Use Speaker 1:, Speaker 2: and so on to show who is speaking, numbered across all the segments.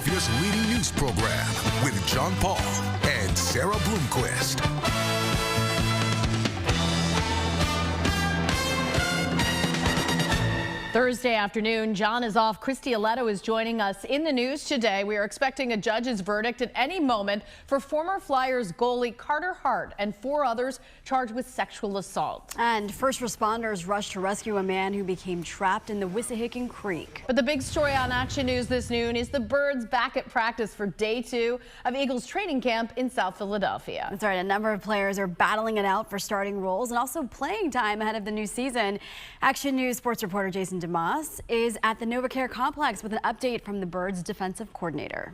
Speaker 1: Philadelphia's leading news program with John Paul and Sarah Bloomquist.
Speaker 2: Thursday afternoon, John is off. Christy Aletto is joining us in the news today. We are expecting a judge's verdict at any moment for former Flyers goalie Carter Hart and 4 others charged with sexual assault.
Speaker 3: And first responders rushed to rescue a man who became trapped in the Wissahickon Creek.
Speaker 2: But the big story on Action News this noon is the Birds back at practice for day 2 of Eagles training camp in South Philadelphia.
Speaker 3: That's right. A number of players are battling it out for starting roles and also playing time ahead of the new season. Action News sports reporter Jason DeMoss is at the NovaCare complex with an update from the Birds defensive coordinator.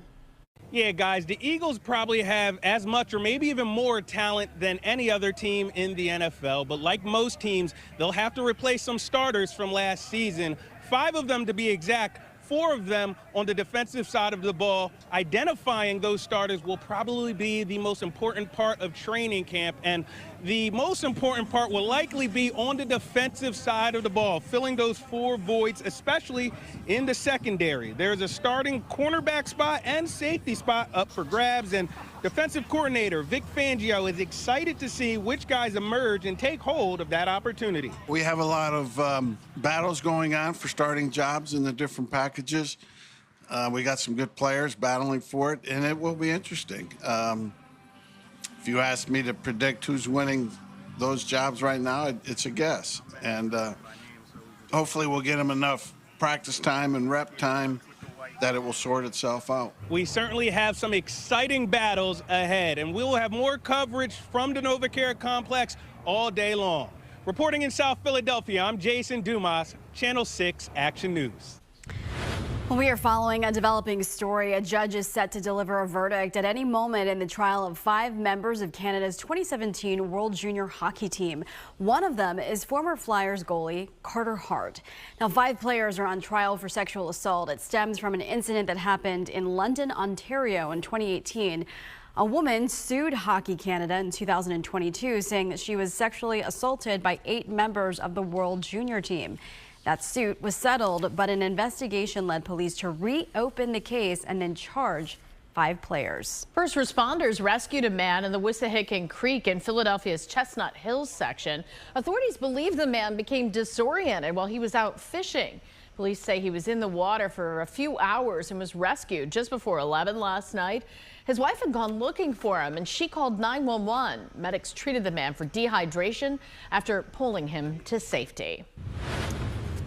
Speaker 4: Yeah, guys, the Eagles probably have as much or maybe even more talent than any other team in the NFL. But like most teams, they'll have to replace some starters from last season. 5 of them to be exact. 4 of them on the defensive side of the ball. Identifying those starters will probably be the most important part of training camp, and the most important part will likely be on the defensive side of the ball, filling those 4 voids, especially in the secondary. There's a starting cornerback spot and safety spot up for grabs, and defensive coordinator Vic Fangio is excited to see which guys emerge and take hold of that opportunity.
Speaker 5: We have a lot of battles going on for starting jobs in the different packages. We got some good players battling for it, and it will be interesting. If you ask me to predict who's winning those jobs right now, it's a guess. And hopefully we'll get them enough practice time and rep time that it will sort itself out.
Speaker 4: We certainly have some exciting battles ahead, and we will have more coverage from the NovaCare complex all day long. Reporting in South Philadelphia, I'm Jason Dumas, Channel 6 Action News.
Speaker 3: Well, we are following a developing story. A judge is set to deliver a verdict at any moment in the trial of 5 members of Canada's 2017 World Junior Hockey team. One of them is former Flyers goalie Carter Hart. Now, 5 players are on trial for sexual assault. It stems from an incident that happened in London, Ontario in 2018. A woman sued Hockey Canada in 2022, saying that she was sexually assaulted by 8 members of the World Junior team. That suit was settled, but an investigation led police to reopen the case and then charge 5 players.
Speaker 2: First responders rescued a man in the Wissahickon Creek in Philadelphia's Chestnut Hills section. Authorities believe the man became disoriented while he was out fishing. Police say he was in the water for a few hours and was rescued just before 11 last night. His wife had gone looking for him and she called 911. Medics treated the man for dehydration after pulling him to safety.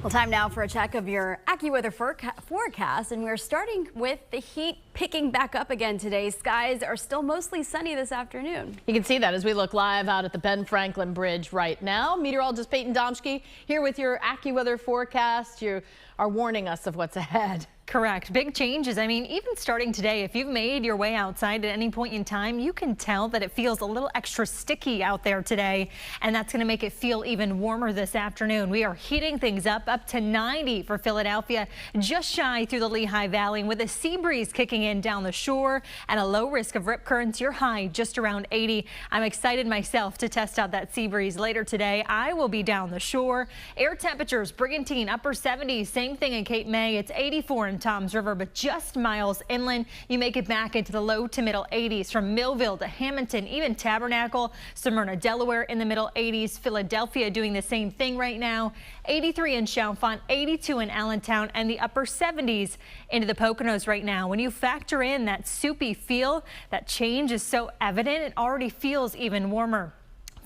Speaker 3: Well, time now for a check of your AccuWeather forecast, and we're starting with the heat picking back up again today. Skies are still mostly sunny this afternoon.
Speaker 2: You can see that as we look live out at the Ben Franklin Bridge right now. Meteorologist Peyton Domschke here with your AccuWeather forecast. You are warning us of what's ahead.
Speaker 6: Correct. Big changes. I mean, even starting today, if you've made your way outside at any point in time, you can tell that it feels a little extra sticky out there today, and that's going to make it feel even warmer this afternoon. We are heating things up to 90 for Philadelphia, just shy through the Lehigh Valley, with a sea breeze kicking in down the shore and a low risk of rip currents. Your high just around 80. I'm excited myself to test out that sea breeze later today. I will be down the shore. Air temperatures, Brigantine, upper 70s. Same thing in Cape May. It's 84 in Toms River, but just miles inland, you make it back into the low to middle 80s from Millville to Hamilton, even Tabernacle, Smyrna, Delaware in the middle 80s. Philadelphia doing the same thing right now. 83 in Chalfont, 82 in Allentown, and the upper 70s into the Poconos right now. When you factor in that soupy feel, that change is so evident, it already feels even warmer.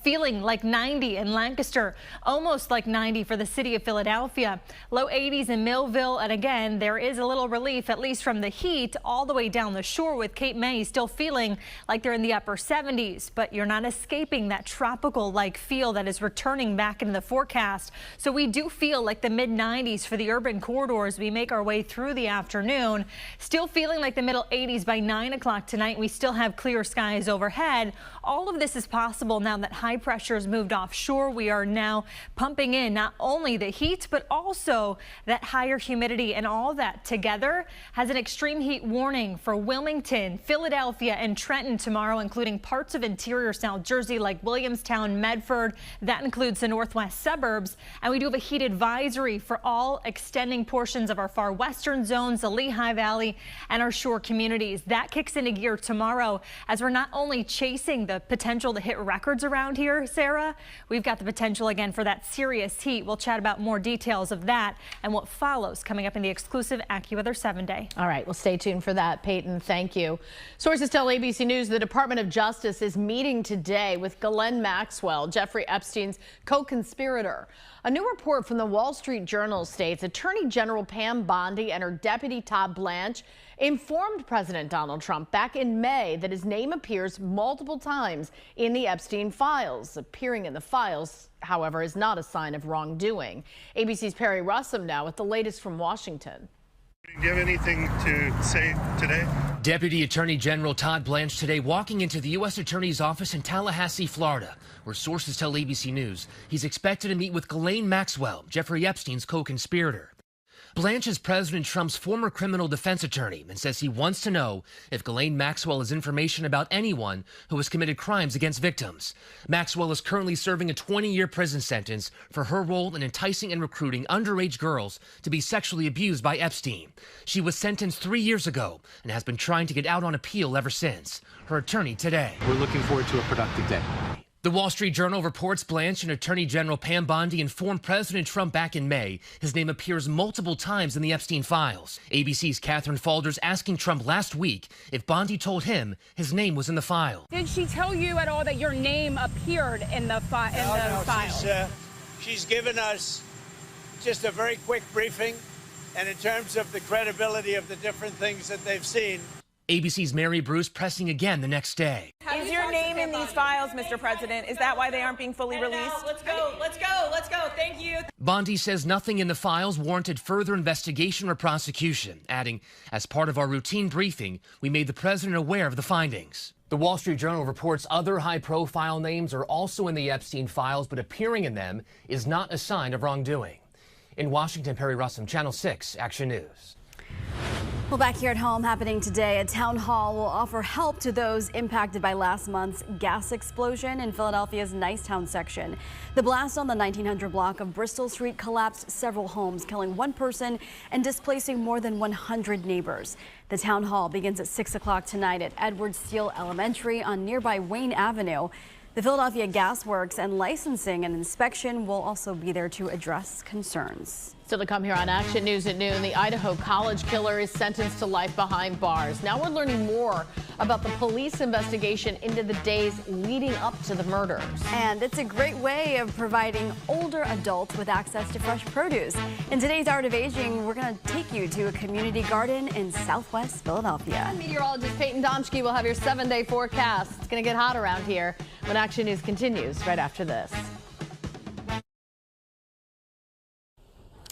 Speaker 6: Feeling like 90 in Lancaster, almost like 90 for the city of Philadelphia. Low 80s in Millville, and again, there is a little relief, at least from the heat, all the way down the shore with Cape May still feeling like they're in the upper 70s, but you're not escaping that tropical-like feel that is returning back into the forecast. So we do feel like the mid-90s for the urban corridors. We make our way through the afternoon. Still feeling like the middle 80s by 9 o'clock tonight. We still have clear skies overhead. All of this is possible now that high high pressures moved offshore. We are now pumping in not only the heat, but also that higher humidity, and all that together has an extreme heat warning for Wilmington, Philadelphia, and Trenton tomorrow, including parts of interior South Jersey like Williamstown, Medford. That includes the northwest suburbs. And we do have a heat advisory for all extending portions of our far western zones, the Lehigh Valley, and our shore communities. That kicks into gear tomorrow as we're not only chasing the potential to hit records around here, Sarah, we've got the potential again for that serious heat. We'll chat about more details of that and what follows coming up in the exclusive AccuWeather 7-Day.
Speaker 2: All right, well, stay tuned for that, Peyton. Thank you. Sources tell ABC News the Department of Justice is meeting today with Ghislaine Maxwell, Jeffrey Epstein's co-conspirator. A new report from the Wall Street Journal states Attorney General Pam Bondi and her deputy Todd Blanche informed President Donald Trump back in May that his name appears multiple times in the Epstein files. Appearing in the files, however, is not a sign of wrongdoing. ABC's Perry Russum now with the latest from Washington.
Speaker 7: Do you have anything to say today?
Speaker 8: Deputy Attorney General Todd Blanche today walking into the U.S. Attorney's office in Tallahassee, Florida, where sources tell ABC News he's expected to meet with Ghislaine Maxwell, Jeffrey Epstein's co-conspirator. Blanche is President Trump's former criminal defense attorney and says he wants to know if Ghislaine Maxwell has information about anyone who has committed crimes against victims. Maxwell is currently serving a 20-year prison sentence for her role in enticing and recruiting underage girls to be sexually abused by Epstein. She was sentenced 3 years ago and has been trying to get out on appeal ever since. Her attorney today.
Speaker 9: We're looking forward to a productive day.
Speaker 8: The Wall Street Journal reports Blanche and Attorney General Pam Bondi informed President Trump back in May his name appears multiple times in the Epstein files. ABC's Catherine Falders asking Trump last week if Bondi told him his name was in the file.
Speaker 10: Did she tell you at all that your name appeared in the file?
Speaker 11: She's given us just a very quick briefing, and in terms of the credibility of the different things that they've seen.
Speaker 8: ABC's Mary Bruce pressing again the next day.
Speaker 10: Is your name in these files, Mr. President? Is that why they aren't being fully released?
Speaker 12: Let's go. Thank you.
Speaker 8: Bondi says nothing in the files warranted further investigation or prosecution, adding, as part of our routine briefing, we made the president aware of the findings. The Wall Street Journal reports other high-profile names are also in the Epstein files, but appearing in them is not a sign of wrongdoing. In Washington, Perry Russum, Channel 6, Action News.
Speaker 3: Well, back here at home, happening today, a town hall will offer help to those impacted by last month's gas explosion in Philadelphia's Nicetown section. The blast on the 1900 block of Bristol Street collapsed several homes, killing one person and displacing more than 100 neighbors. The town hall begins at 6 o'clock tonight at Edward Steele Elementary on nearby Wayne Avenue. The Philadelphia Gas Works and Licensing and Inspection will also be there to address concerns.
Speaker 2: Still to come here on Action News at noon, the Idaho college killer is sentenced to life behind bars. Now we're learning more about the police investigation into the days leading up to the murders.
Speaker 3: And it's a great way of providing older adults with access to fresh produce. In today's Art of Aging, we're going to take you to a community garden in Southwest Philadelphia.
Speaker 2: Meteorologist Peyton Domschke will have your 7-day forecast. It's going to get hot around here when Action News continues right after this.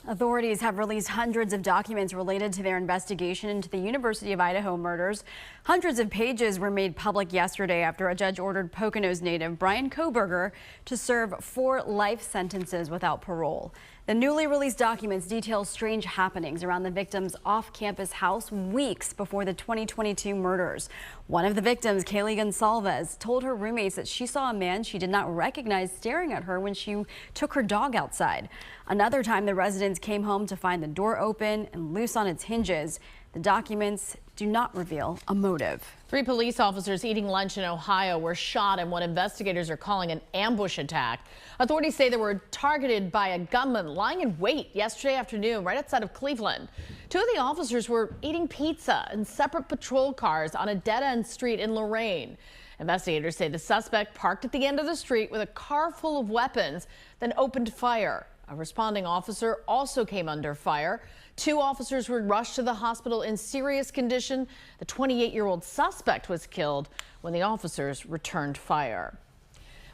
Speaker 3: Authorities have released hundreds of documents related to their investigation into the University of Idaho murders. Hundreds of pages were made public yesterday after a judge ordered Poconos native Brian Koberger to serve 4 life sentences without parole. The newly released documents detail strange happenings around the victim's off-campus house weeks before the 2022 murders. One of the victims, Kaylee Gonsalves, told her roommates that she saw a man she did not recognize staring at her when she took her dog outside. Another time, the residents came home to find the door open and loose on its hinges. The documents do not reveal a motive.
Speaker 2: 3 police officers eating lunch in Ohio were shot in what investigators are calling an ambush attack. Authorities say they were targeted by a gunman lying in wait yesterday afternoon right outside of Cleveland. 2 of the officers were eating pizza in separate patrol cars on a dead-end street in Lorain. Investigators say the suspect parked at the end of the street with a car full of weapons, then opened fire. A responding officer also came under fire. 2 officers were rushed to the hospital in serious condition. The 28-year-old suspect was killed when the officers returned fire.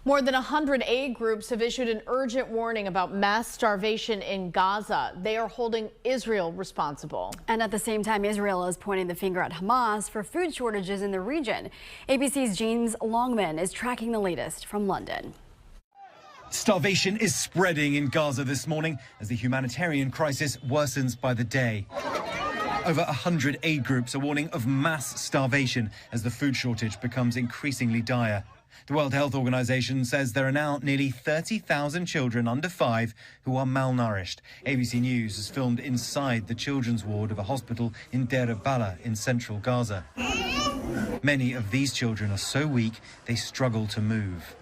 Speaker 2: More than 100 aid groups have issued an urgent warning about mass starvation in Gaza. They are holding Israel responsible.
Speaker 3: And at the same time, Israel is pointing the finger at Hamas for food shortages in the region. ABC's James Longman is tracking the latest from London.
Speaker 13: Starvation is spreading in Gaza this morning as the humanitarian crisis worsens by the day. Over 100 aid groups are warning of mass starvation as the food shortage becomes increasingly dire. The World Health Organization says there are now nearly 30,000 children under 5 who are malnourished. ABC News has filmed inside the children's ward of a hospital in Deir al-Balah in central Gaza. Many of these children are so weak they struggle to move.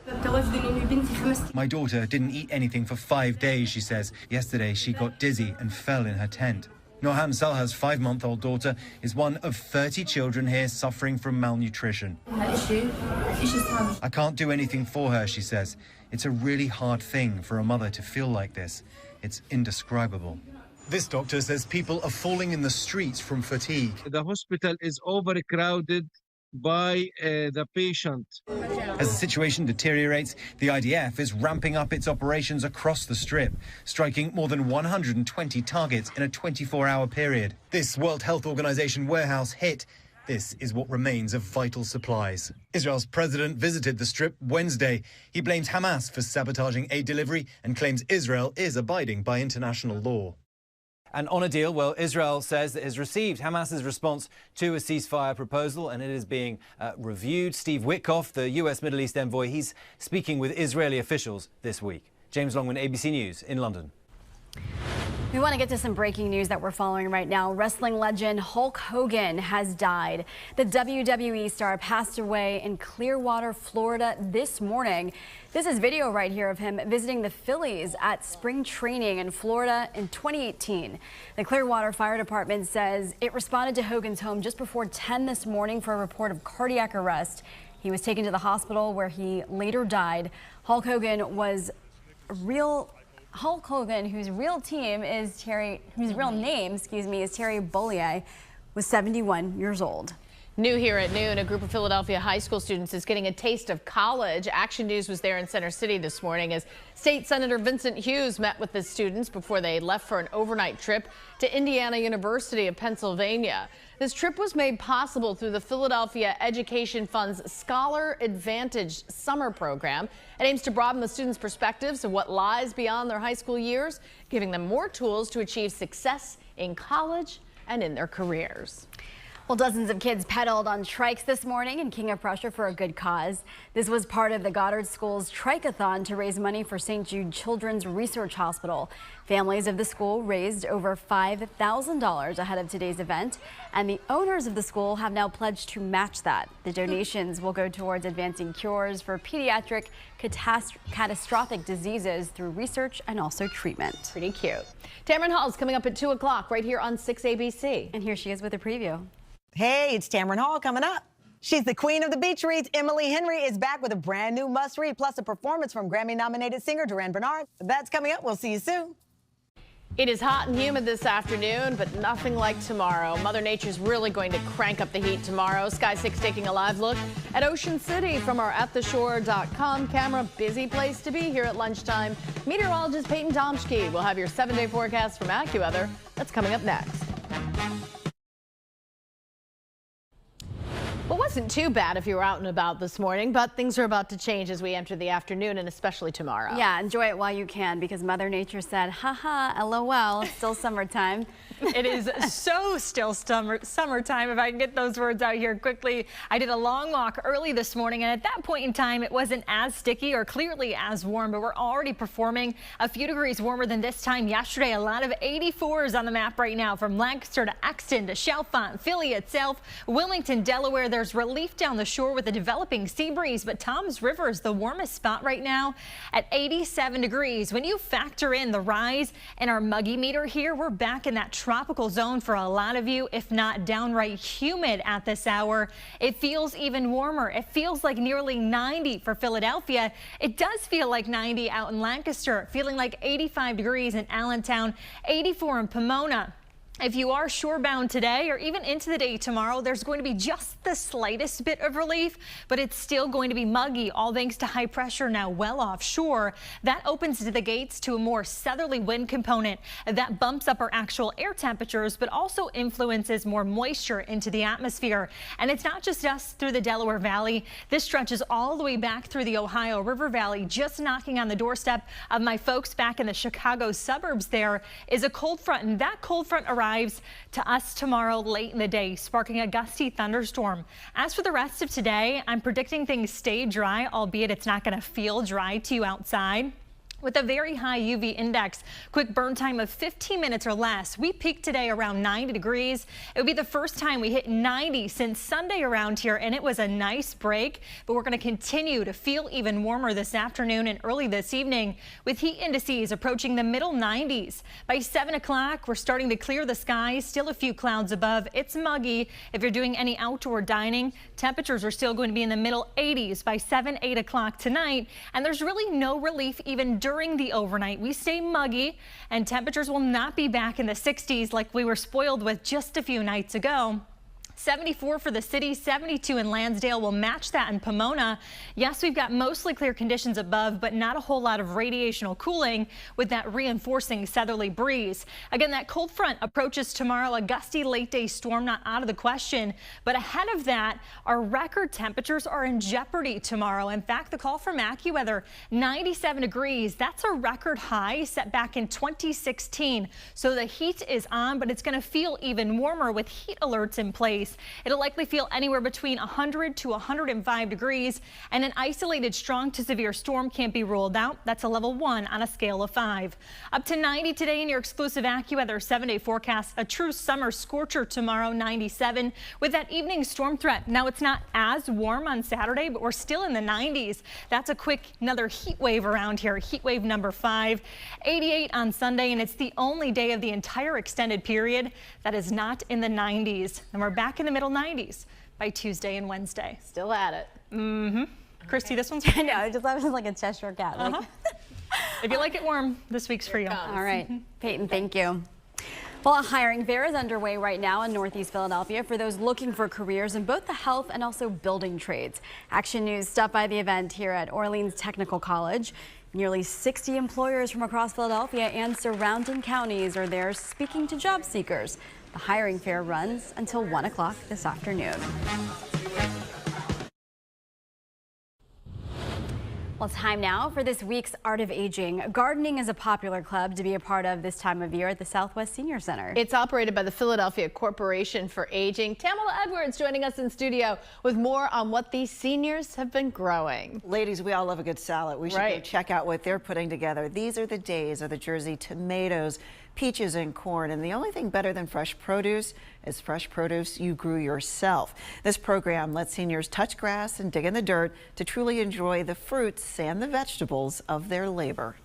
Speaker 13: My daughter didn't eat anything for 5 days, she says. Yesterday she got dizzy and fell in her tent. Norhan Salha's 5-month-old daughter is one of 30 children here suffering from malnutrition. I can't do anything for her, she says. It's a really hard thing for a mother to feel like this. It's indescribable. This doctor says people are falling in the streets from fatigue.
Speaker 14: The hospital is overcrowded by the patient.
Speaker 13: As the situation deteriorates, the IDF is ramping up its operations across the Strip, striking more than 120 targets in a 24-hour period. This World Health Organization warehouse hit. This is what remains of vital supplies. Israel's president visited the Strip Wednesday. He blames Hamas for sabotaging aid delivery and claims Israel is abiding by international law.
Speaker 15: And on a deal, well, Israel says it has received Hamas's response to a ceasefire proposal and it is being reviewed. Steve Witkoff, the US Middle East envoy, he's speaking with Israeli officials this week. James Longman, ABC News in London.
Speaker 3: We want to get to some breaking news that we're following right now. Wrestling legend Hulk Hogan has died. The WWE star passed away in Clearwater, Florida this morning. This is video right here of him visiting the Phillies at spring training in Florida in 2018. The Clearwater Fire Department says it responded to Hogan's home just before 10 this morning for a report of cardiac arrest. He was taken to the hospital where he later died. Hulk Hogan, whose real name is Terry Bollier, was 71 years old.
Speaker 2: New here at noon, a group of Philadelphia high school students is getting a taste of college. Action News was there in Center City this morning as State Senator Vincent Hughes met with the students before they left for an overnight trip to Indiana University of Pennsylvania. This trip was made possible through the Philadelphia Education Fund's Scholar Advantage summer program. It aims to broaden the students' perspectives of what lies beyond their high school years, giving them more tools to achieve success in college and in their careers.
Speaker 3: Well, dozens of kids pedaled on trikes this morning in King of Prussia for a good cause. This was part of the Goddard School's Trike-a-thon to raise money for St. Jude Children's Research Hospital. Families of the school raised over $5,000 ahead of today's event, and the owners of the school have now pledged to match that. The donations will go towards advancing cures for pediatric catastrophic diseases through research and also treatment.
Speaker 2: Pretty cute. Tamron Hall is coming up at 2 o'clock right here on 6 ABC.
Speaker 3: And here she is with a preview.
Speaker 16: Hey, it's Tamron Hall coming up. She's the queen of the beach reads. Emily Henry is back with a brand new must-read, plus a performance from Grammy-nominated singer Duran Bernard. That's coming up. We'll see you soon.
Speaker 2: It is hot and humid this afternoon, but nothing like tomorrow. Mother Nature's really going to crank up the heat tomorrow. Sky 6 taking a live look at Ocean City from our attheshore.com camera. Busy place to be here at lunchtime. Meteorologist Peyton Tomsky will have your 7-day forecast from AccuWeather. That's coming up next. Well, it wasn't too bad if you were out and about this morning, but things are about to change as we enter the afternoon and especially tomorrow.
Speaker 3: Yeah, enjoy it while you can because Mother Nature said, haha, LOL, it's still summertime.
Speaker 6: It is so still summertime, if I can get those words out here quickly. I did a long walk early this morning, and at that point in time, it wasn't as sticky or clearly as warm, but we're already performing a few degrees warmer than this time yesterday. A lot of 84s on the map right now, from Lancaster to Exton to Chalfont, Philly itself, Wilmington, Delaware. There's relief down the shore with a developing sea breeze, but Toms River is the warmest spot right now at 87 degrees. When you factor in the rise in our muggy meter here, we're back in that tropical zone for a lot of you, if not downright humid at this hour. It feels even warmer. It feels like nearly 90 for Philadelphia. It does feel like 90 out in Lancaster, feeling like 85 degrees in Allentown, 84 in Pomona. If you are shorebound today or even into the day tomorrow, there's going to be just the slightest bit of relief, but it's still going to be muggy, all thanks to high pressure now well offshore. That opens the gates to a more southerly wind component that bumps up our actual air temperatures, but also influences more moisture into the atmosphere. And it's not just us through the Delaware Valley. This stretches all the way back through the Ohio River Valley. Just knocking on the doorstep of my folks back in the Chicago suburbs there is a cold front, and that cold front arrives to us tomorrow late in the day, sparking a gusty thunderstorm. As for the rest of today, I'm predicting things stay dry, albeit it's not going to feel dry to you outside. With a very high UV index, quick burn time of 15 minutes or less. We peaked today around 90 degrees. It would be the first time we hit 90 since Sunday around here, and it was a nice break. But we're going to continue to feel even warmer this afternoon and early this evening, with heat indices approaching the middle 90s. By 7 o'clock, we're starting to clear the skies. Still a few clouds above. It's muggy. If you're doing any outdoor dining, temperatures are still going to be in the middle 80s by 7, 8 o'clock tonight. And there's really no relief even during the overnight. We stay muggy, and temperatures will not be back in the 60s like we were spoiled with just a few nights ago. 74 for the city, 72 in Lansdale. Will match that in Pomona. Yes, we've got mostly clear conditions above, but not a whole lot of radiational cooling with that reinforcing southerly breeze. Again, that cold front approaches tomorrow. A gusty late day storm not out of the question, but ahead of that, our record temperatures are in jeopardy tomorrow. In fact, the call from AccuWeather, 97 degrees. That's a record high set back in 2016. So the heat is on, but it's going to feel even warmer with heat alerts in place. It'll likely feel anywhere between 100 to 105 degrees, and an isolated strong to severe storm can't be ruled out. That's a level 1 on a scale of 5. Up to 90 today in your exclusive AccuWeather 7-day forecast. A true summer scorcher tomorrow, 97, with that evening storm threat. Now it's not as warm on Saturday, but we're still in the 90s. That's a quick another heat wave around here. Heat wave number 5. 88 on Sunday, and it's the only day of the entire extended period that is not in the 90s. And we're back in the middle 90s by Tuesday and Wednesday.
Speaker 2: Still at it.
Speaker 6: Mm-hmm. Christy, this one's
Speaker 3: I know, I just thought it was like a Cheshire cat. Like
Speaker 6: if you like it warm, this week's for you.
Speaker 3: All right, Peyton, thank you. Well, a hiring fair is underway right now in Northeast Philadelphia for those looking for careers in both the health and also building trades. Action News stopped by the event here at Orleans Technical College. Nearly 60 employers from across Philadelphia and surrounding counties are there speaking to job seekers. The hiring fair runs until 1 o'clock this afternoon. Well, it's time now for this week's Art of Aging. Gardening is a popular club to be a part of this time of year at the Southwest Senior Center.
Speaker 2: It's operated by the Philadelphia Corporation for Aging. Tamala Edwards joining us in studio with more on what these seniors have been growing.
Speaker 17: Ladies, we all love a good salad. We should go check out what they're putting together. These are the days of the Jersey tomatoes, peaches, and corn. And the only thing better than fresh produce is fresh produce you grew yourself. This program lets seniors touch grass and dig in the dirt to truly enjoy the fruits and the vegetables of their labor.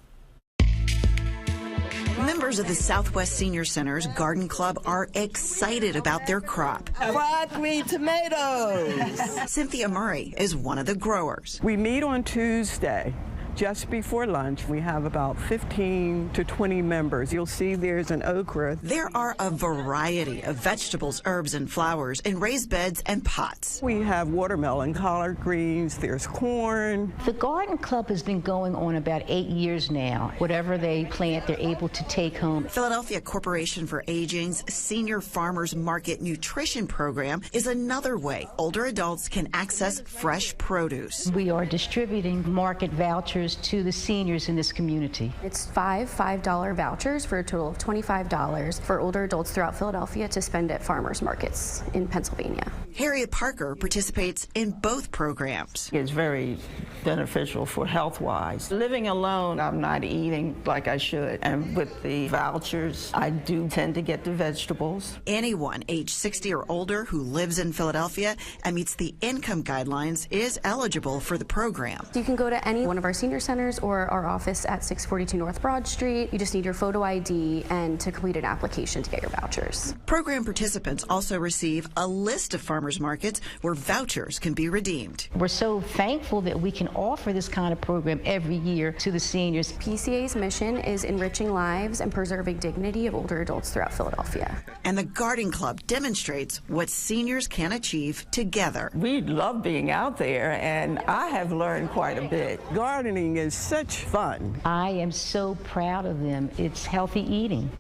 Speaker 18: Members of the Southwest Senior Center's Garden Club are excited about their crop.
Speaker 19: Fried green tomatoes.
Speaker 18: Cynthia Murray is one of the growers.
Speaker 19: We meet on Tuesday. Just before lunch, we have about 15 to 20 members. You'll see there's an okra.
Speaker 18: There are a variety of vegetables, herbs, and flowers in raised beds and pots.
Speaker 19: We have watermelon, collard greens, there's corn.
Speaker 20: The Garden Club has been going on about 8 years now. Whatever they plant, they're able to take home.
Speaker 18: Philadelphia Corporation for Aging's Senior Farmers Market Nutrition Program is another way older adults can access fresh produce.
Speaker 20: We are distributing market vouchers to the seniors in this community.
Speaker 21: It's $5 vouchers for a total of $25 for older adults throughout Philadelphia to spend at farmers markets in Pennsylvania.
Speaker 18: Harriet Parker participates in both programs.
Speaker 22: It's very beneficial for health-wise. Living alone, I'm not eating like I should. And with the vouchers, I do tend to get the vegetables.
Speaker 18: Anyone age 60 or older who lives in Philadelphia and meets the income guidelines is eligible for the program.
Speaker 21: You can go to any one of our senior senior centers or our office at 642 North Broad Street. You just need your photo ID and to complete an application to get your vouchers.
Speaker 18: Program participants also receive a list of farmers markets where vouchers can be redeemed.
Speaker 20: We're so thankful that we can offer this kind of program every year to the seniors.
Speaker 21: PCA's mission is enriching lives and preserving dignity of older adults throughout Philadelphia.
Speaker 18: And the Garden Club demonstrates what seniors can achieve together.
Speaker 19: We love being out there, and I have learned quite a bit. Gardening is such fun.
Speaker 20: I am so proud of them. It's healthy eating.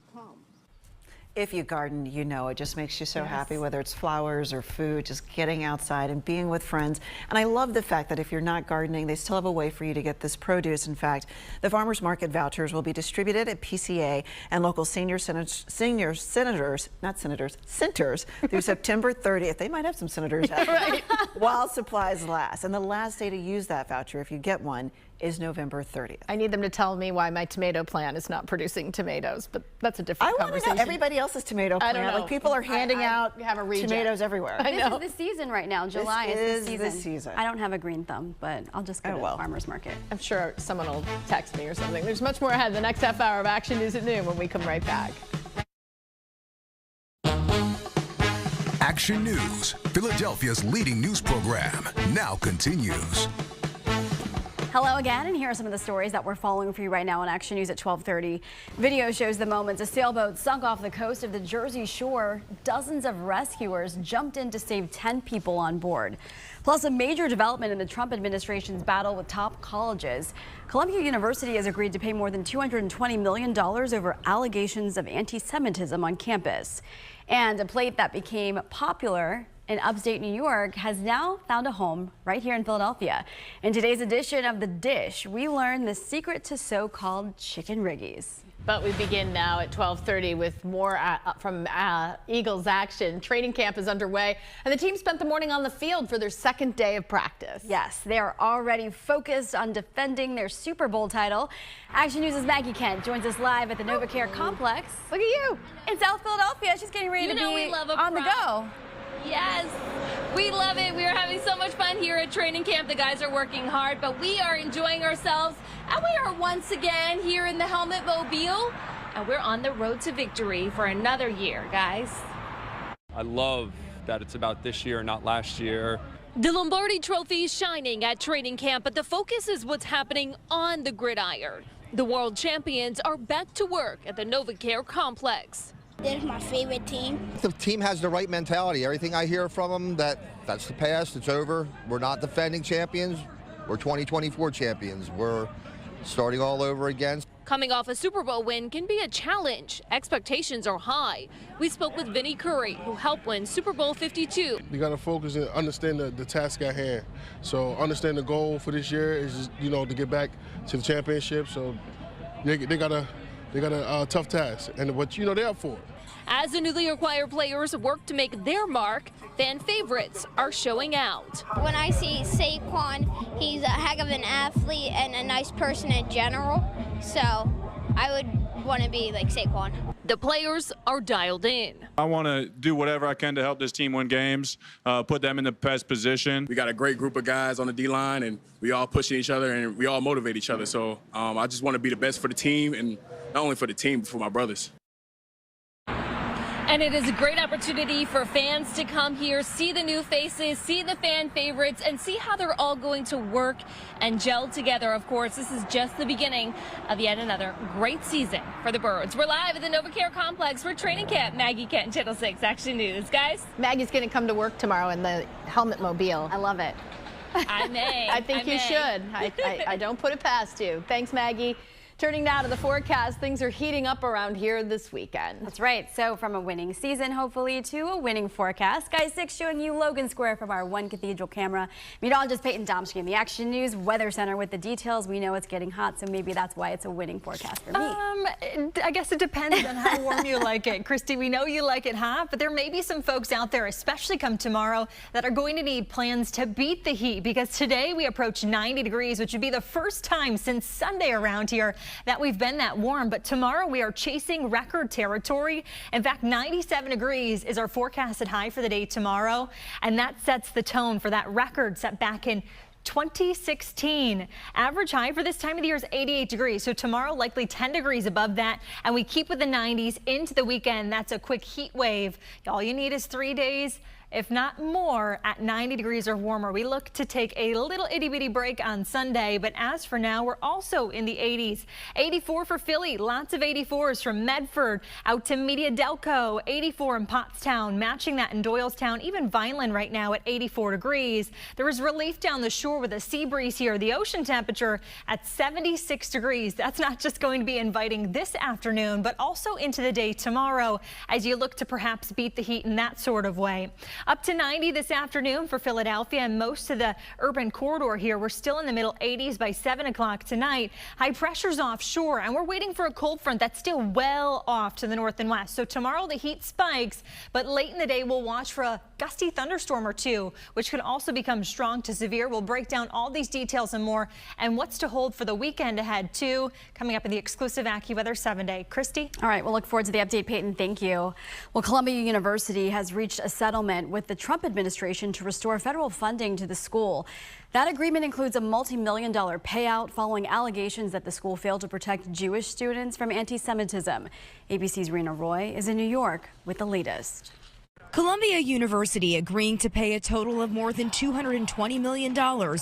Speaker 17: If you garden, you know it just makes you so happy, whether it's flowers or food, just getting outside and being with friends. And I love the fact that if you're not gardening, they still have a way for you to get this produce. In fact, the farmers market vouchers will be distributed at PCA and local centers through September 30th. They might have some senators out there while supplies last. And the last day to use that voucher, if you get one, is November 30th.
Speaker 2: I need them to tell me why my tomato plant is not producing tomatoes, but that's a different conversation.
Speaker 17: I want to know everybody else's tomato plant.
Speaker 2: I don't know.
Speaker 17: Like people are handing out tomatoes everywhere.
Speaker 3: This is the season right now. July is
Speaker 17: the season.
Speaker 3: I don't have a green thumb, but I'll just go to the farmer's market.
Speaker 2: I'm sure someone will text me or something. There's much more ahead. The next half hour of Action News at noon when we come right back.
Speaker 1: Action News, Philadelphia's leading news program, now continues.
Speaker 3: Hello again, and here are some of the stories that we're following for you right now on Action News at 12:30. Video shows the moments a sailboat sunk off the coast of the Jersey Shore. Dozens of rescuers jumped in to save 10 people on board. Plus, a major development in the Trump administration's battle with top colleges. Columbia University has agreed to pay more than $220 million over allegations of anti-Semitism on campus. And a plate that became popular in upstate New York has now found a home right here in Philadelphia. In today's edition of The Dish, we learn the secret to so-called chicken riggies.
Speaker 2: But we begin now at 12:30 with more from Eagles action. Training camp is underway, and the team spent the morning on the field for their second day of practice.
Speaker 3: Yes, they are already focused on defending their Super Bowl title. Action News' Maggie Kent joins us live at the NovaCare Complex. Look at you in South Philadelphia. She's getting ready to be on the go.
Speaker 5: Yes, we love it. We are having so much fun here at training camp. The guys are working hard, but we are enjoying ourselves. And we are once again here in the Helmet Mobile. And we're on the road to victory for another year, guys.
Speaker 23: I love that it's about this year, not last year.
Speaker 5: The Lombardi Trophy is shining at training camp, but the focus is what's happening on the gridiron. The world champions are back to work at the NovaCare Complex.
Speaker 24: They're my favorite team.
Speaker 25: The team has the right mentality. Everything I hear from them, that's the past, it's over. We're not defending champions. We're 2024 champions. We're starting all over again.
Speaker 5: Coming off a Super Bowl win can be a challenge. Expectations are high. We spoke with Vinnie Curry, who helped win Super Bowl 52.
Speaker 26: You got to focus and understand the task at hand. So understand the goal for this year is just, to get back to the championship. So they got a tough task, and they're up for it.
Speaker 5: As the newly acquired players work to make their mark, fan favorites are showing out.
Speaker 24: When I see Saquon, he's a heck of an athlete and a nice person in general, so I would want to be like Saquon.
Speaker 5: The players are dialed in.
Speaker 27: I want to do whatever I can to help this team win games, put them in the best position.
Speaker 28: We got a great group of guys on the D-line, and we all pushing each other, and we all motivate each other. So I just want to be the best for the team, and not only for the team, but for my brothers.
Speaker 5: And it is a great opportunity for fans to come here, see the new faces, see the fan favorites, and see how they're all going to work and gel together. Of course, this is just the beginning of yet another great season for the Birds. We're live at the NovaCare Complex for training camp. Maggie Kent, Channel 6 Action News. Guys?
Speaker 2: Maggie's going to come to work tomorrow in the Helmet Mobile.
Speaker 3: I love it.
Speaker 5: I may.
Speaker 2: I think you should. I don't put it past you. Thanks, Maggie. Turning now to the forecast, things are heating up around here this weekend.
Speaker 3: That's right. So from a winning season, hopefully, to a winning forecast. Sky 6 showing you Logan Square from our One Cathedral camera. Meteorologist Peyton Domsky in the Action News Weather Center with the details. We know it's getting hot, so maybe that's why it's a winning forecast for me.
Speaker 6: I guess it depends on how warm you like it. Christy, we know you like it hot, but there may be some folks out there, especially come tomorrow, that are going to need plans to beat the heat, because today we approach 90 degrees, which would be the first time since Sunday around here that we've been that warm. But tomorrow we are chasing record territory. In fact, 97 degrees is our forecasted high for the day tomorrow, and that sets the tone for that record set back in 2016. Average high for this time of the year is 88 degrees. So tomorrow likely 10 degrees above that. And we keep with the 90s into the weekend. That's a quick heat wave. All you need is 3 days, if not more, at 90 degrees or warmer. We look to take a little itty bitty break on Sunday, but as for now, we're also in the 80s. 84 for Philly, lots of 84s from Medford out to Media Delco, 84 in Pottstown, matching that in Doylestown, even Vineland right now at 84 degrees. There is relief down the shore with a sea breeze here. The ocean temperature at 76 degrees. That's not just going to be inviting this afternoon, but also into the day tomorrow as you look to perhaps beat the heat in that sort of way. Up to 90 this afternoon for Philadelphia and most of the urban corridor here. We're still in the middle 80s by 7 o'clock tonight. High pressure's offshore and we're waiting for a cold front that's still well off to the north and west. So tomorrow the heat spikes, but late in the day we'll watch for a gusty thunderstorm or two, which could also become strong to severe. We'll break down all these details and more and what's to hold for the weekend ahead too, coming up in the exclusive AccuWeather 7-Day. Christy?
Speaker 3: All right, we'll look forward to the update, Peyton. Thank you. Well, Columbia University has reached a settlement with the Trump administration to restore federal funding to the school. That agreement includes a multi-million-dollar payout following allegations that the school failed to protect Jewish students from anti-Semitism. ABC's Rena Roy is in New York with the latest.
Speaker 4: Columbia University agreeing to pay a total of more than $220 million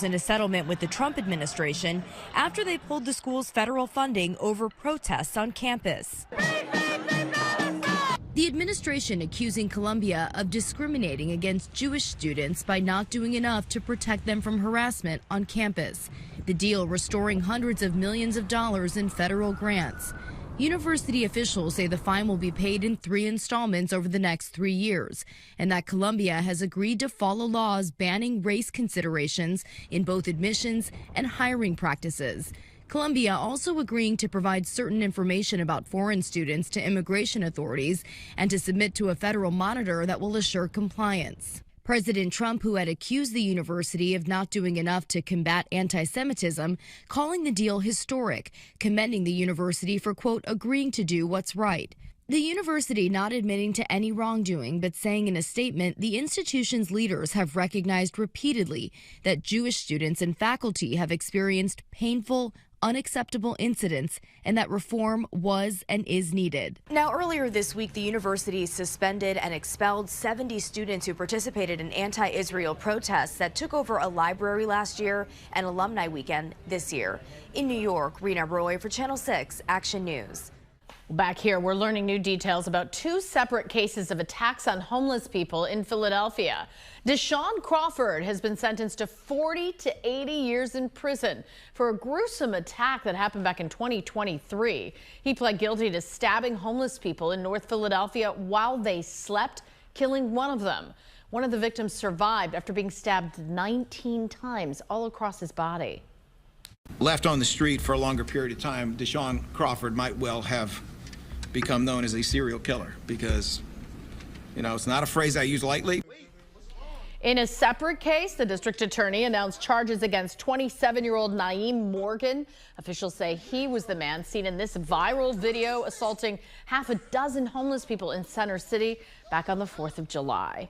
Speaker 4: in a settlement with the Trump administration after they pulled the school's federal funding over protests on campus. The administration accusing Columbia of discriminating against Jewish students by not doing enough to protect them from harassment on campus. The deal restoring hundreds of millions of dollars in federal grants. University officials say the fine will be paid in 3 installments over the next 3 years, and that Columbia has agreed to follow laws banning race considerations in both admissions and hiring practices. Columbia also agreeing to provide certain information about foreign students to immigration authorities and to submit to a federal monitor that will assure compliance. President Trump, who had accused the university of not doing enough to combat anti-Semitism, calling the deal historic, commending the university for, quote, agreeing to do what's right. The university not admitting to any wrongdoing, but saying in a statement the institution's leaders have recognized repeatedly that Jewish students and faculty have experienced painful, unacceptable incidents and that reform was and is needed. Now, earlier this week, the university suspended and expelled 70 students who participated in anti-Israel protests that took over a library last year and alumni weekend this year. In New York, Rena Roy for Channel 6 Action News.
Speaker 2: Back here, we're learning new details about 2 separate cases of attacks on homeless people in Philadelphia. Deshaun Crawford has been sentenced to 40 to 80 years in prison for a gruesome attack that happened back in 2023. He pled guilty to stabbing homeless people in North Philadelphia while they slept, killing one of them. One of the victims survived after being stabbed 19 times all across his body.
Speaker 7: Left on the street for a longer period of time, Deshaun Crawford might well have become known as a serial killer because, you know, it's not a phrase I use lightly.
Speaker 2: In a separate case, the district attorney announced charges against 27-year-old Naeem Morgan. Officials say he was the man seen in this viral video assaulting half a dozen homeless people in Center City back on the 4th of July.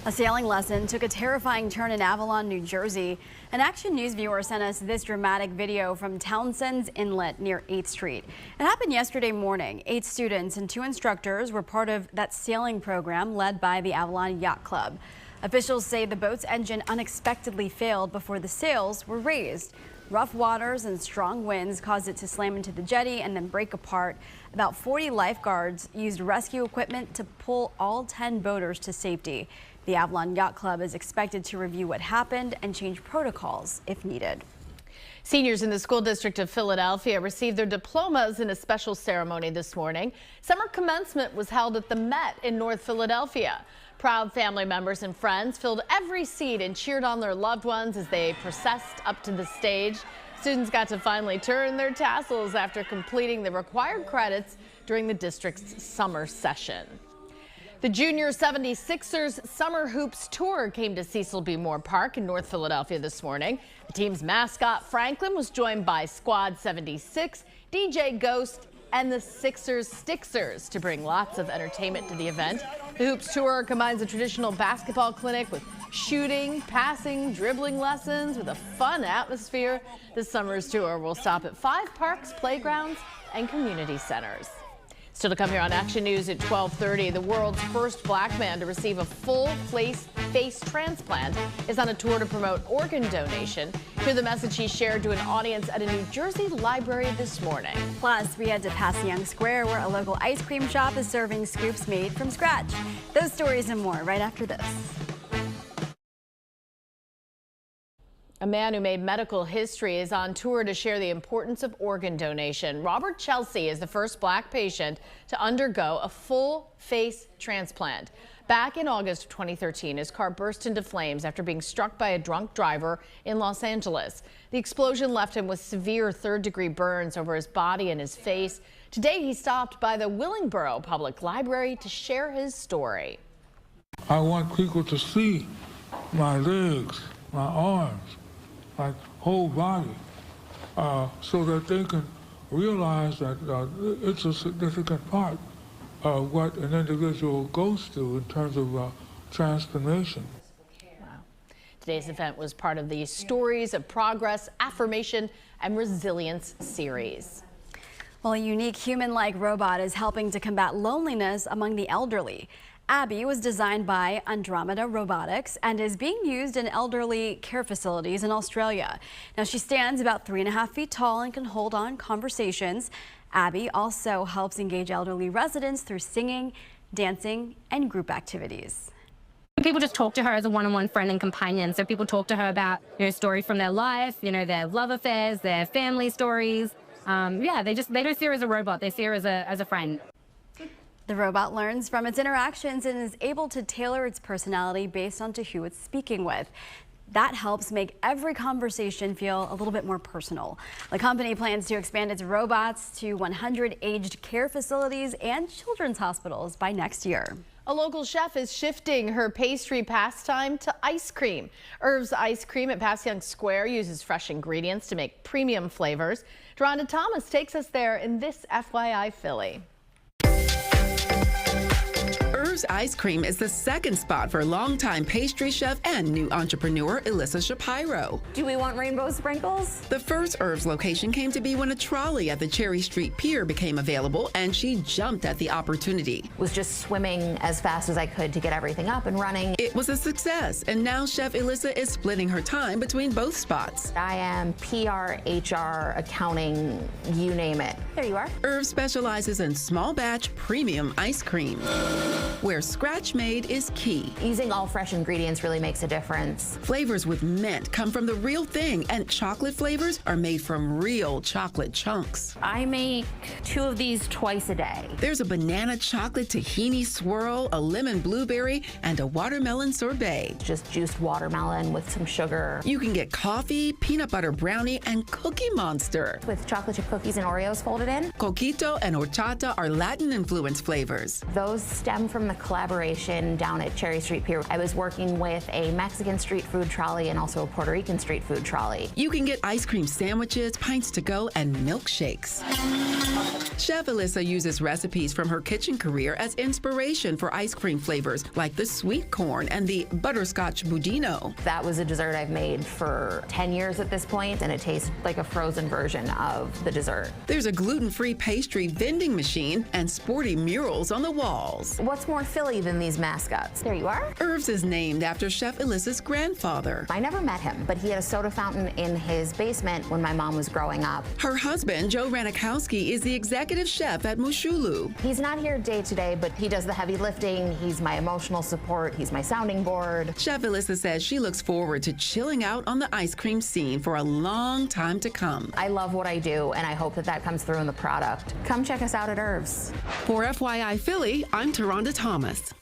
Speaker 3: A sailing lesson took a terrifying turn in Avalon, New Jersey. An Action News viewer sent us this dramatic video from Townsend's Inlet near 8th Street. It happened yesterday morning. 8 students and 2 instructors were part of that sailing program led by the Avalon Yacht Club. Officials say the boat's engine unexpectedly failed before the sails were raised. Rough waters and strong winds caused it to slam into the jetty and then break apart. About 40 lifeguards used rescue equipment to pull all 10 boaters to safety. The Avalon Yacht Club is expected to review what happened and change protocols if needed.
Speaker 2: Seniors in the school district of Philadelphia received their diplomas in a special ceremony this morning. Summer commencement was held at the Met in North Philadelphia. Proud family members and friends filled every seat and cheered on their loved ones as they processed up to the stage. Students got to finally turn their tassels after completing the required credits during the district's summer session. The Junior 76ers Summer Hoops Tour came to Cecil B. Moore Park in North Philadelphia this morning. The team's mascot, Franklin, was joined by Squad 76, DJ Ghost, and the Sixers Stixers to bring lots of entertainment to the event. The Hoops Tour combines a traditional basketball clinic with shooting, passing, dribbling lessons with a fun atmosphere. This summer's tour will stop at 5 parks, playgrounds, and community centers. Still to come here on Action News at 12:30, the world's first black man to receive a full face transplant is on a tour to promote organ donation. Hear the message he shared to an audience at a New Jersey library this morning.
Speaker 3: Plus, we head to Passyunk Square, where a local ice cream shop is serving scoops made from scratch. Those stories and more right after this.
Speaker 2: A man who made medical history is on tour to share the importance of organ donation. Robert Chelsea is the first black patient to undergo a full face transplant. Back in August of 2013, his car burst into flames after being struck by a drunk driver in Los Angeles. The explosion left him with severe third-degree burns over his body and his face. Today, he stopped by the Willingboro Public Library to share his story.
Speaker 8: I want people to see my legs, my arms, my whole body, so that they can realize that it's a significant part of what an individual goes through in terms of transformation.
Speaker 2: Wow. Today's event was part of the Stories of Progress, Affirmation, and Resilience series.
Speaker 3: Well, a unique human-like robot is helping to combat loneliness among the elderly. Abby was designed by Andromeda Robotics and is being used in elderly care facilities in Australia. Now, she stands about 3.5 feet tall and can hold on conversations. Abby also helps engage elderly residents through singing, dancing, and group activities.
Speaker 9: People just talk to her as a one-on-one friend and companion. So people talk to her about, stories from their life, their love affairs, their family stories. Yeah, they don't see her as a robot. They see her as a friend.
Speaker 3: The robot learns from its interactions and is able to tailor its personality based on who it's speaking with. That helps make every conversation feel a little bit more personal. The company plans to expand its robots to 100 aged care facilities and children's hospitals by next year.
Speaker 2: A local chef is shifting her pastry pastime to ice cream. Irv's Ice Cream at Passyunk Square uses fresh ingredients to make premium flavors. Deronda Thomas takes us there in this FYI Philly.
Speaker 10: Irv's Ice Cream is the second spot for longtime pastry chef and new entrepreneur Alyssa Shapiro.
Speaker 11: Do we want rainbow sprinkles?
Speaker 10: The first Irv's location came to be when a trolley at the Cherry Street Pier became available, and she jumped at the opportunity.
Speaker 11: Was just swimming as fast as I could to get everything up and running.
Speaker 10: It was a success, and now Chef Alyssa is splitting her time between both spots.
Speaker 11: I am PR, HR, accounting, you name it. There you are.
Speaker 10: Irv specializes in small batch premium ice cream, where scratch made is key.
Speaker 11: Using all fresh ingredients really makes a difference.
Speaker 10: Flavors with mint come from the real thing, and chocolate flavors are made from real chocolate chunks.
Speaker 11: I make 2 of these twice a day.
Speaker 10: There's a banana chocolate tahini swirl, a lemon blueberry, and a watermelon sorbet.
Speaker 11: Just juiced watermelon with some sugar.
Speaker 10: You can get coffee, peanut butter brownie, and Cookie Monster.
Speaker 11: With chocolate chip cookies and Oreos folded in.
Speaker 10: Coquito and horchata are Latin-influenced flavors.
Speaker 11: Those stem from the collaboration down at Cherry Street Pier. I was working with a Mexican street food trolley and also a Puerto Rican street food trolley.
Speaker 10: You can get ice cream sandwiches, pints to go, and milkshakes. Chef Alyssa uses recipes from her kitchen career as inspiration for ice cream flavors like the sweet corn and the butterscotch budino.
Speaker 11: That was a dessert I've made for 10 years at this point, and it tastes like a frozen version of the dessert.
Speaker 10: There's a gluten-free pastry vending machine and sporty murals on the walls.
Speaker 11: What's more Philly than these mascots? There you are.
Speaker 10: Irv's is named after Chef Alyssa's grandfather.
Speaker 11: I never met him, but he had a soda fountain in his basement when my mom was growing up.
Speaker 10: Her husband, Joe Ranikowski, is the executive chef at Mushulu.
Speaker 11: He's not here day to day, but he does the heavy lifting. He's my emotional support. He's my sounding board.
Speaker 10: Chef Alyssa says she looks forward to chilling out on the ice cream scene for a long time to come.
Speaker 11: I love what I do, and I hope that that comes through in the product. Come check us out at Irv's.
Speaker 10: For FYI Philly, I'm Deronda Thomas.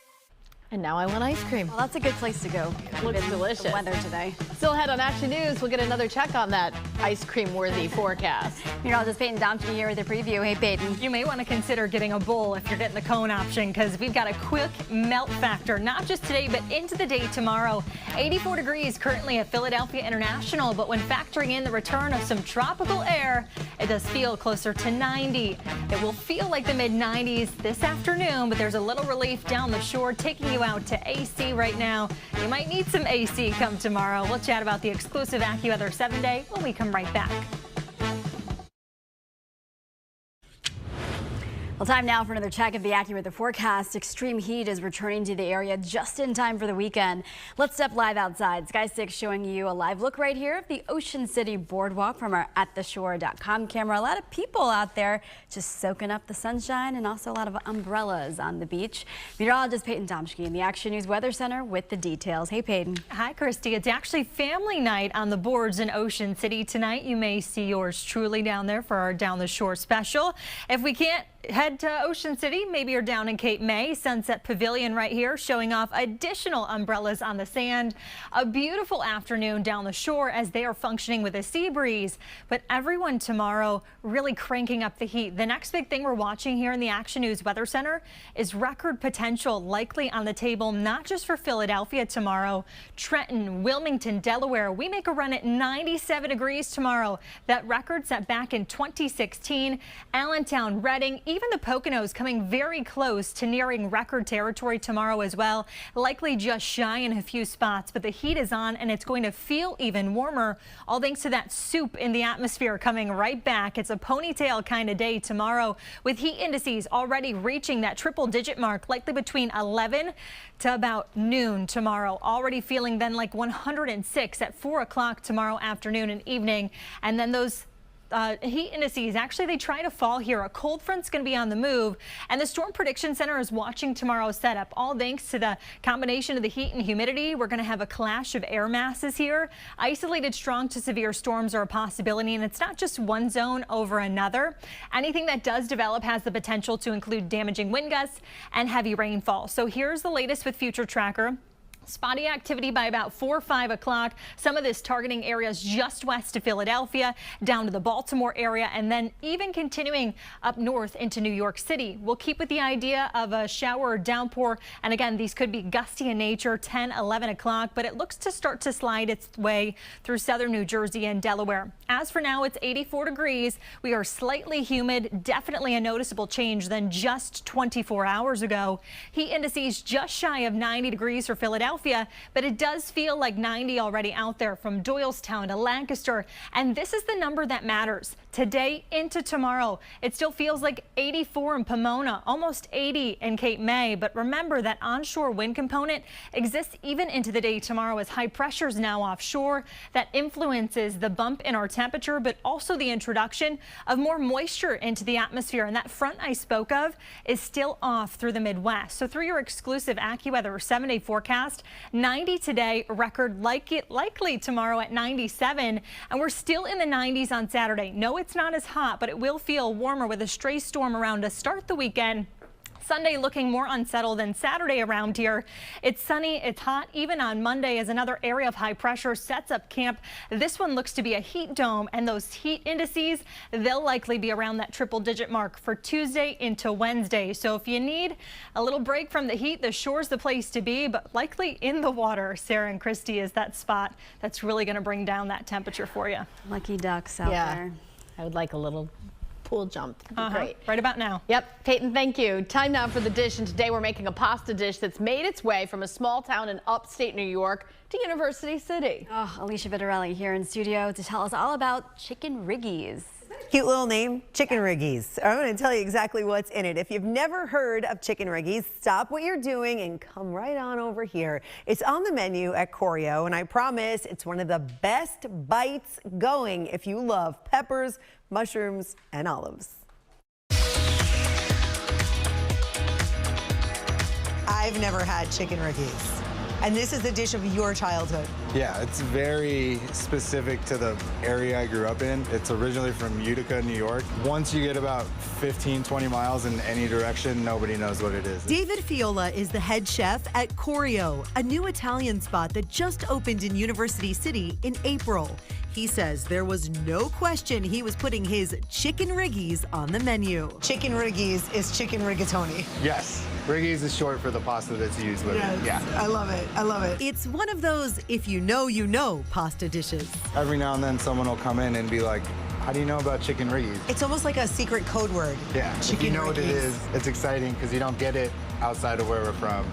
Speaker 2: And now I want ice cream.
Speaker 3: Well, that's a good place to go.
Speaker 2: Looks delicious.
Speaker 3: The weather today.
Speaker 2: Still ahead on Action News, we'll get another check on that ice cream-worthy forecast.
Speaker 3: Meteorologist Peyton Domke here with a preview. Hey, Peyton.
Speaker 6: You may want to consider getting a bowl if you're getting the cone option, because we've got a quick melt factor, not just today, but into the day tomorrow. 84 degrees currently at Philadelphia International, but when factoring in the return of some tropical air, it does feel closer to 90. It will feel like the mid-90s this afternoon, but there's a little relief down the shore taking you out to AC right now. You might need some AC come tomorrow. We'll chat about the exclusive AccuWeather 7-day when we come right back.
Speaker 3: Well, time now for another check of the AccuWeather forecast. Extreme heat is returning to the area just in time for the weekend. Let's step live outside. Sky 6 showing you a live look right here of the Ocean City Boardwalk from our AtTheShore.com camera. A lot of people out there just soaking up the sunshine, and also a lot of umbrellas on the beach. Meteorologist Peyton Tomsky in the Action News Weather Center with the details. Hey, Peyton.
Speaker 6: Hi, Christy. It's actually family night on the boards in Ocean City tonight. You may see yours truly down there for our Down the Shore special. If we can't head to Ocean City, maybe you're down in Cape May. Sunset Pavilion right here showing off additional umbrellas on the sand. A beautiful afternoon down the shore as they are functioning with a sea breeze. But everyone tomorrow really cranking up the heat. The next big thing we're watching here in the Action News Weather Center is record potential likely on the table, not just for Philadelphia tomorrow. Trenton, Wilmington, Delaware, we make a run at 97 degrees tomorrow. That record set back in 2016. Allentown, Reading, even the Poconos coming very close to nearing record territory tomorrow as well. Likely just shy in a few spots, but the heat is on and it's going to feel even warmer, all thanks to that soup in the atmosphere coming right back. It's a ponytail kind of day tomorrow with heat indices already reaching that triple-digit mark, likely between 11 to about noon tomorrow. Already feeling then like 106 at 4 o'clock tomorrow afternoon and evening. And then those heat indices, actually, they try to fall here. A cold front's going to be on the move, and the Storm Prediction Center is watching tomorrow's setup. All thanks to the combination of the heat and humidity, we're going to have a clash of air masses here. Isolated strong to severe storms are a possibility, and it's not just one zone over another. Anything that does develop has the potential to include damaging wind gusts and heavy rainfall. So here's the latest with Future Tracker. Spotty activity by about 4 or 5 o'clock. Some of this targeting areas just west of Philadelphia, down to the Baltimore area, and then even continuing up north into New York City. We'll keep with the idea of a shower or downpour. And again, these could be gusty in nature, 10, 11 o'clock, but it looks to start to slide its way through southern New Jersey and Delaware. As for now, it's 84 degrees. We are slightly humid, definitely a noticeable change than just 24 hours ago. Heat indices just shy of 90 degrees for Philadelphia, but it does feel like 90 already out there from Doylestown to Lancaster. And this is the number that matters. Today into tomorrow, it still feels like 84 in Pomona, almost 80 in Cape May. But remember that onshore wind component exists even into the day tomorrow as high pressure is now offshore. That influences the bump in our temperature, but also the introduction of more moisture into the atmosphere. And that front I spoke of is still off through the Midwest. So through your exclusive AccuWeather 7-day forecast, 90 today, record likely tomorrow at 97, and we're still in the 90s on Saturday. No, it's not as hot, but it will feel warmer with a stray storm around to start the weekend. Sunday looking more unsettled than Saturday around here. It's sunny, it's hot, even on Monday as another area of high pressure sets up camp. This one looks to be a heat dome, and those heat indices, they'll likely be around that triple-digit mark for Tuesday into Wednesday. So if you need a little break from the heat, the shore's the place to be, but likely in the water. Sarah and Christy is that spot that's really going to bring down that temperature for you.
Speaker 3: Lucky ducks out there.
Speaker 2: I would like a little pool jump. Great.
Speaker 6: Right about now.
Speaker 2: Yep. Peyton, thank you. Time now for the dish, and today we're making a pasta dish that's made its way from a small town in upstate New York to University City.
Speaker 3: Oh, Alicia Vittorelli here in studio to tell us all about chicken riggies.
Speaker 12: Cute little name, chicken riggies. I'm going to tell you exactly what's in it. If you've never heard of chicken riggies, stop what you're doing and come right on over here. It's on the menu at Choreo, and I promise it's one of the best bites going if you love peppers, mushrooms, and olives. I've never had chicken riggies, and this is the dish of your childhood.
Speaker 13: Yeah, it's very specific to the area I grew up in. It's originally from Utica, New York. Once you get about 15, 20 miles in any direction, nobody knows what it is.
Speaker 14: David Fiola is the head chef at Choreo, a new Italian spot that just opened in University City in April. He says there was no question he was putting his chicken riggies on the menu.
Speaker 12: Chicken riggies is chicken rigatoni.
Speaker 13: Yes, riggies is short for the pasta that's used with it. Yeah,
Speaker 12: I love it. I love it.
Speaker 14: It's one of those if you know pasta dishes.
Speaker 13: Every now and then someone will come in and be like, how do you know about chicken riggies?
Speaker 12: It's almost like a secret code word.
Speaker 13: Yeah,
Speaker 12: chicken
Speaker 13: if you know
Speaker 12: riggies.
Speaker 13: what it is, it's exciting because you don't get it outside of where we're from.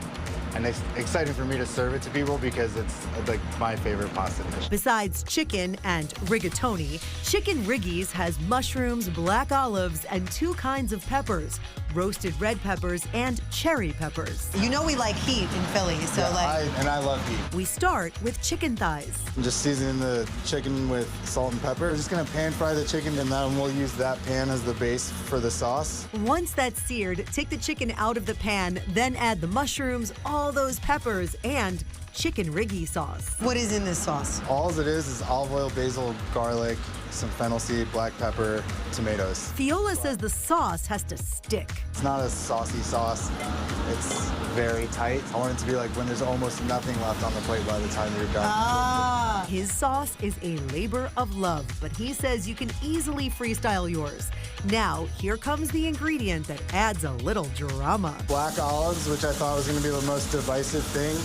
Speaker 13: and it's exciting for me to serve it to people because it's like my favorite pasta dish.
Speaker 14: Besides chicken and rigatoni, Chicken Riggies has mushrooms, black olives, and 2 kinds of peppers, roasted red peppers and cherry peppers.
Speaker 12: You know we like heat in Philly, so
Speaker 13: I love heat.
Speaker 14: We start with chicken thighs.
Speaker 13: I'm just seasoning the chicken with salt and pepper. We're just gonna pan fry the chicken, and then we'll use that pan as the base for the sauce.
Speaker 14: Once that's seared, take the chicken out of the pan, then add the mushrooms, all those peppers, and Chicken Riggy sauce.
Speaker 12: What is in this sauce?
Speaker 13: All it is olive oil, basil, garlic, some fennel seed, black pepper, tomatoes.
Speaker 14: Fiola says the sauce has to stick.
Speaker 13: It's not a saucy sauce. It's very tight. I want it to be like when there's almost nothing left on the plate by the time you're done.
Speaker 14: His sauce is a labor of love, but he says you can easily freestyle yours. Now, here comes the ingredient that adds a little drama.
Speaker 13: Black olives, which I thought was going to be the most divisive thing.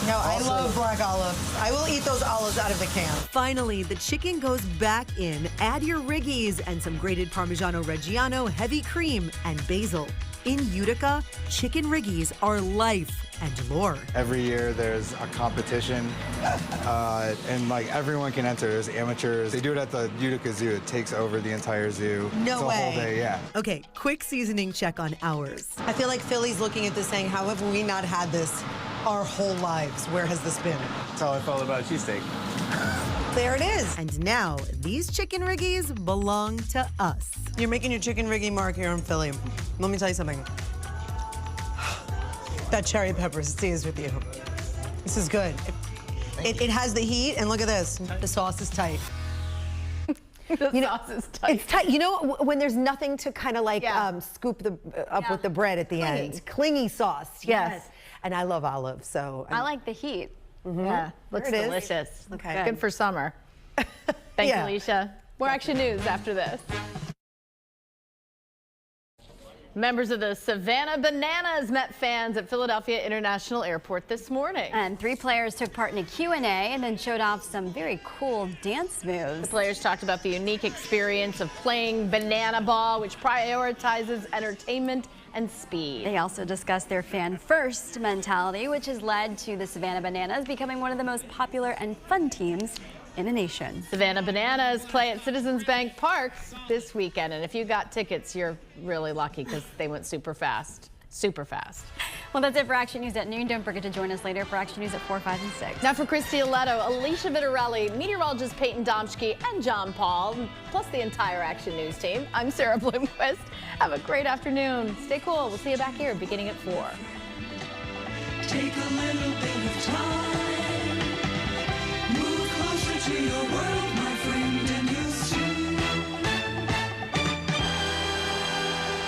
Speaker 12: No, I love black olives. I will eat those olives out of the can.
Speaker 14: Finally, the chicken goes back in. Add your Riggies and some grated Parmigiano Reggiano, heavy cream, and basil. In Utica, Chicken Riggies are life and lore.
Speaker 13: Every year there's a competition, and like everyone can enter. There's amateurs. They do it at the Utica Zoo. It takes over the entire zoo.
Speaker 12: No
Speaker 13: it's a
Speaker 12: way.
Speaker 13: whole day, yeah.
Speaker 14: Okay, quick seasoning check on ours.
Speaker 12: I feel like Philly's looking at this saying, how have we not had this our whole lives? Where has this been?
Speaker 13: That's how I felt about cheesesteak.
Speaker 12: There it is.
Speaker 14: And now, these Chicken Riggies belong to us.
Speaker 12: You're making your Chicken Riggy mark here in Philly. Let me tell you something. That cherry pepper stays with you. This is good. It has the heat, and look at this. The sauce is tight.
Speaker 2: Sauce is tight.
Speaker 12: It's tight. You know, when there's nothing to kind of like scoop up with the bread at the end. Clingy sauce, yes. And I love olives, so.
Speaker 3: I like the heat.
Speaker 2: Yeah, looks
Speaker 12: There it is.
Speaker 2: delicious.
Speaker 12: Okay.
Speaker 2: Good for summer. Thanks,
Speaker 12: Yeah.
Speaker 2: Alicia. More Action News after this. Members of the Savannah Bananas met fans at Philadelphia International Airport this morning.
Speaker 3: And 3 players took part in a Q&A and then showed off some very cool dance moves.
Speaker 2: The players talked about the unique experience of playing banana ball, which prioritizes entertainment and speed.
Speaker 3: They also discussed their fan-first mentality, which has led to the Savannah Bananas becoming one of the most popular and fun teams in the nation.
Speaker 2: Savannah Bananas play at Citizens Bank Park this weekend, and if you got tickets, you're really lucky because they went super fast. Super fast.
Speaker 3: Well, that's it for Action News at noon. Don't forget to join us later for Action News at 4, 5, and 6.
Speaker 2: Now for Christy Aletto, Alicia Vitarelli, meteorologist Peyton Domschke, and John Paul, plus the entire Action News team, I'm Sarah Bloomquist. Have a great afternoon. Stay cool. We'll see you back here beginning at 4.
Speaker 15: Take a little bit of time. Move closer to your world, my friend, and you'll see.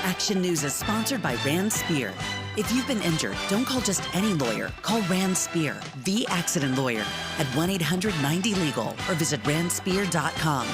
Speaker 16: Action News is sponsored by Rand Spear. If you've been injured, don't call just any lawyer. Call Rand Spear, the accident lawyer, at 1-800-90-LEGAL or visit randspear.com.